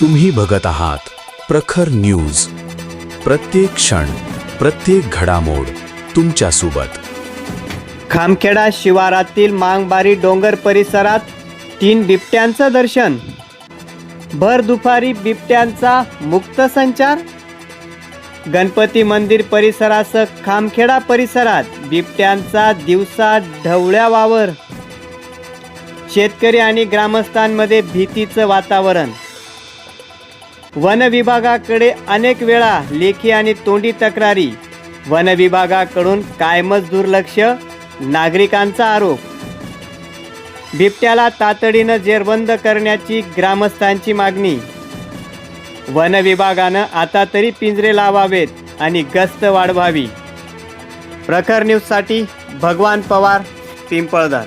तुम्ही बघत आहात प्रखर न्यूज. प्रत्येक क्षण, प्रत्येक घडामोड तुमच्या सोबत. खामखेडा शिवारातील मांगबारी डोंगर परिसरात 3 बिबट्यांचं दर्शन. भर दुपारी बिबट्यांचा मुक्त संचार. गणपती मंदिर परिसरासह खामखेडा परिसरात बिबट्यांचा दिवसा ढवळ्या वावर. शेतकरी आणि ग्रामस्थांमध्ये भीतीचं वातावरण. वन विभागाकडे अनेक वेळा लेखी आणि तोंडी तक्रारी. वन विभागाकडून कायमच दुर्लक्ष. नागरिकांचा आरोप. बिबट्याला तातडीनं जेरबंद करण्याची ग्रामस्थांची मागणी. वन विभागानं आता तरी पिंजरे लावावेत आणि गस्त वाढवावी. प्रखर न्यूजसाठी भगवान पवार, पिंपळदार.